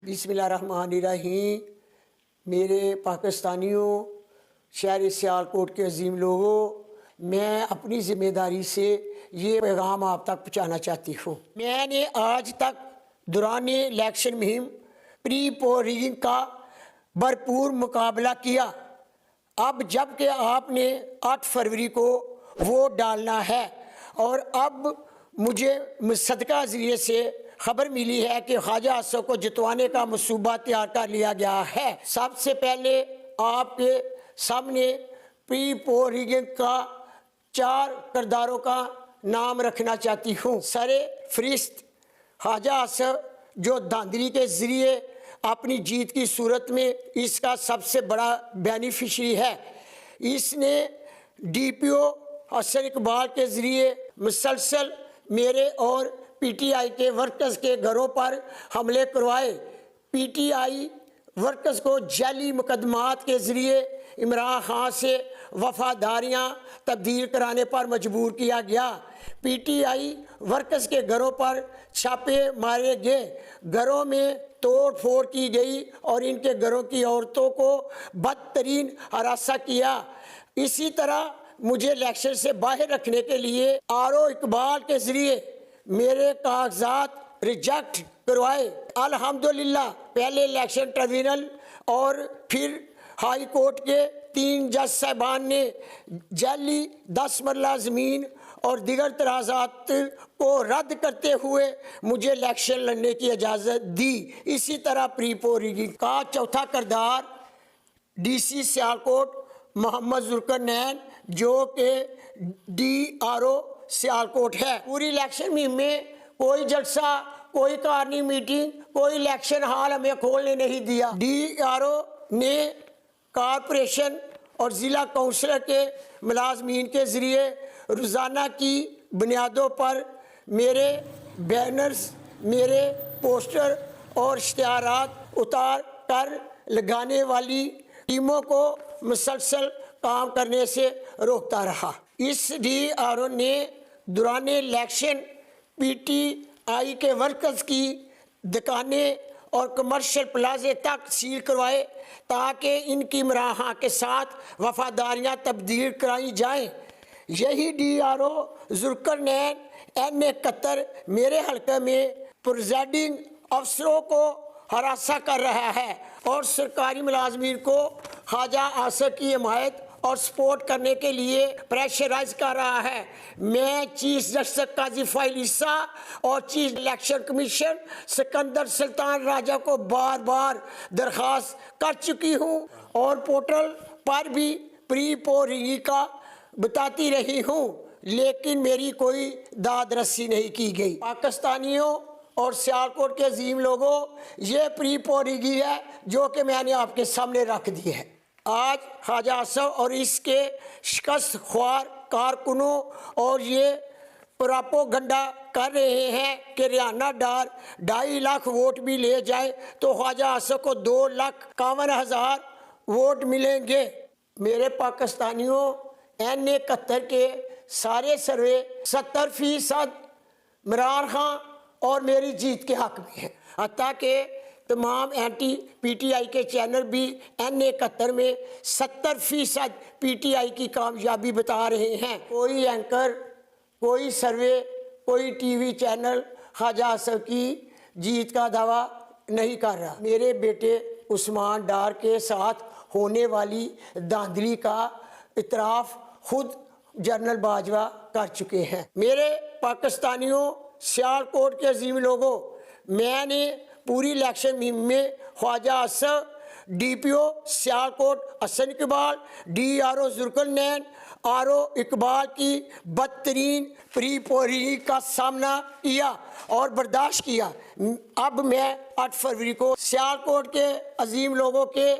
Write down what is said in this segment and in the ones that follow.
बिस्मिल्लाहिर्रहमानिर्रहीम। मेरे पाकिस्तानियों, शहर सियालकोट के अजीम लोगों, मैं अपनी ज़िम्मेदारी से ये पैगाम आप तक पहुँचाना चाहती हूँ। मैंने आज तक दौरान इलेक्शन मुहिम प्री पोलिंग का भरपूर मुकाबला किया। अब जबकि आपने 8 फरवरी को वोट डालना है और अब मुझे मुसद्दक़ा ज़रिए से खबर मिली है कि ख्वाजा असद को जितवाने का मंसूबा तैयार कर लिया गया है। सबसे पहले आपके सामने प्री पोलिंग का 4 किरदारों का नाम रखना चाहती हूँ। सरे फरिश्त ख्वाजा असद, जो धांधली के ज़रिए अपनी जीत की सूरत में इसका सबसे बड़ा बेनिफिशरी है। इसने DPO हसन इकबाल के ज़रिए मुसलसल मेरे और PTI के वर्कर्स के घरों पर हमले करवाए। PTI वर्कर्स को जाली मुकदमात के ज़रिए इमरान खान से वफादारियाँ तब्दील कराने पर मजबूर किया गया। PTI वर्कर्स के घरों पर छापे मारे गए, घरों में तोड़ फोड़ की गई और इनके घरों की औरतों को बदतरीन हरासा किया। इसी तरह मुझे इलेक्शन से बाहर रखने के लिए RO इकबाल के ज़रिए मेरे कागजात रिजेक्ट करवाए। अल्हम्दुलिल्लाह पहले इलेक्शन ट्रिब्यूनल और फिर हाई कोर्ट के 3 जज साहबान ने जाली 10 मरला ज़मीन और दिगर तराजात को रद्द करते हुए मुझे इलेक्शन लड़ने की इजाज़त दी। इसी तरह प्री पोलिंग का चौथा किरदार DC सियालकोट मोहम्मद जुल्करनैन, जो कि DRO सियालकोट है। पूरी इलेक्शन मुहिम में कोई जलसा, कोई कारनी मीटिंग, कोई इलेक्शन हॉल हमें खोलने नहीं दिया। DRO ने कॉरपोरेशन और ज़िला काउंसिलर के मुलाजमीन के ज़रिए रोज़ाना की बुनियादों पर मेरे बैनर्स, मेरे पोस्टर और इश्तिहारात उतार कर लगाने वाली टीमों को मुसलसल काम करने से रोकता रहा। इस DRO ने दौरान इलेक्शन PTI के वर्कर्स की दुकानें और कमर्शियल प्लाजे तक सील करवाए ताकि इनकी इमरान खान के साथ वफादारियाँ तब्दील कराई जाएँ। यही DRO जुल्करनैन N71 मेरे हल्के में प्रिजाइडिंग अफसरों को हरासा कर रहा है और सरकारी मुलाजमीन को ख्वाजा असद की हिमायत और सपोर्ट करने के लिए प्रेशराइज कर रहा है। मैं चीफ जस्टिस काजी फाइल ईसा और chief election commission Sikandar Sultan Raja को बार बार दरख्वास्त कर चुकी हूँ और पोर्टल पर भी प्री पोलिंग का बताती रही हूँ, लेकिन मेरी कोई दाद रस्सी नहीं की गई। पाकिस्तानियों और सियालकोट के अजीम लोगों, ये प्री पोलिंग है जो कि मैंने आपके सामने रख दी है। आज ख्वाजा असद और इसके शिकस्त ख्वार कारकुनों और ये प्रोपेगेंडा कर रहे हैं कि रियाना डार 2.5 लाख वोट भी ले जाए तो ख्वाजा असद को 2,51,000 वोट मिलेंगे। मेरे पाकिस्तानियों, N71 के सारे सर्वे 70% इमरान खान और मेरी जीत के हक में है। हत्ता के तमाम PTI के चैनल भी N71 में 70% PTI की कामयाबी बता रहे हैं। कोई एंकर, कोई सर्वे, कोई TV चैनल ख्वाजा असद की जीत का दावा नहीं कर रहा। मेरे बेटे उस्मान डार के साथ होने वाली धांधली का इतराफ़ खुद जनरल बाजवा कर चुके हैं। मेरे पाकिस्तानियों, सियालकोट के अजीम लोगों, मैंने पूरी इलेक्शन मुहिम में Khwaja Asad, DPO Sialkot Hasan Iqbal, DRO Zulqarnain, RO Iqbal की बदतरीन प्री पोलिंग का सामना किया और बर्दाश्त किया। अब मैं 8 फरवरी को सियालकोट के अजीम लोगों के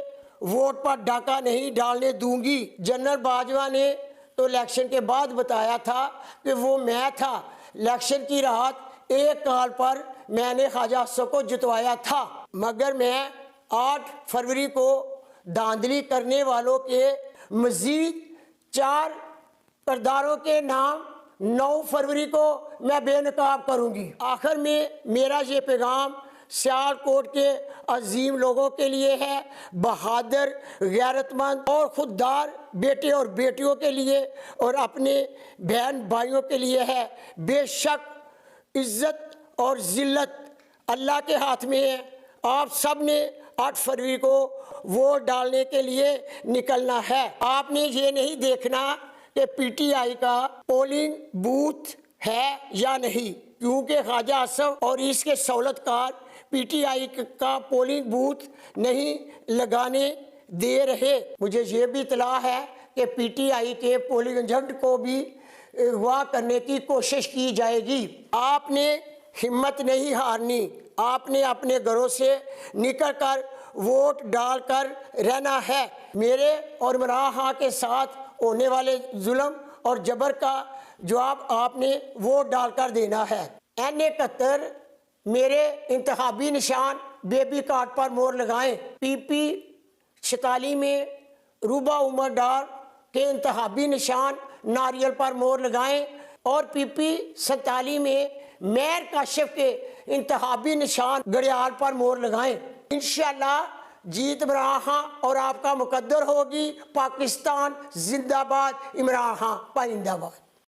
वोट पर डाका नहीं डालने दूंगी। जनरल बाजवा ने तो इलेक्शन के बाद बताया था कि वो मैं था। इलेक्शन की रात एक कॉल पर मैंने ख्वाजा असद को जितवाया था, मगर मैं 8 फरवरी को धांधली करने वालों के मजीद 4 किरदारों के नाम 9 फरवरी को मैं बेनकाब करूंगी। आखिर में मेरा ये पैगाम सियालकोट के अजीम लोगों के लिए है, बहादुर, गैरतमंद और खुददार बेटे और बेटियों के लिए और अपने बहन भाइयों के लिए है। बेशक इज्जत और जिल्लत अल्लाह के हाथ में है। आप सब ने 8 फरवरी को वोट डालने के लिए निकलना है। आपने ये नहीं देखना कि पीटीआई का पोलिंग बूथ है या नहीं, क्योंकि ख्वाजा आसफ और इसके सहूलतकार पीटीआई का पोलिंग बूथ नहीं लगाने दे रहे। मुझे ये भी इतला है कि पीटीआई के पोलिंग एजेंट को भी अगवा करने की कोशिश की जाएगी। आपने हिम्मत नहीं हारनी, आपने अपने घरों से निकलकर वोट डालकर रहना है। मेरे और इमरान खान के साथ होने वाले जुल्म और जबर का जवाब आपने वोट डालकर देना है। N71 मेरे इंतखाबी निशान बेबी कार्ड पर मोहर लगाएं। PP 46 में रूबा उमर डार के इंतखाबी निशान नारियल पर मोहर लगाएं और PP 47 में मेयर काशिफ के इंतखाबी निशान घड़ियाल पर मोहर लगाएं। इंशाअल्लाह जीत इमरान खान और आपका मुकद्दर होगी। पाकिस्तान जिंदाबाद, इमरान खान पाइंदाबाद।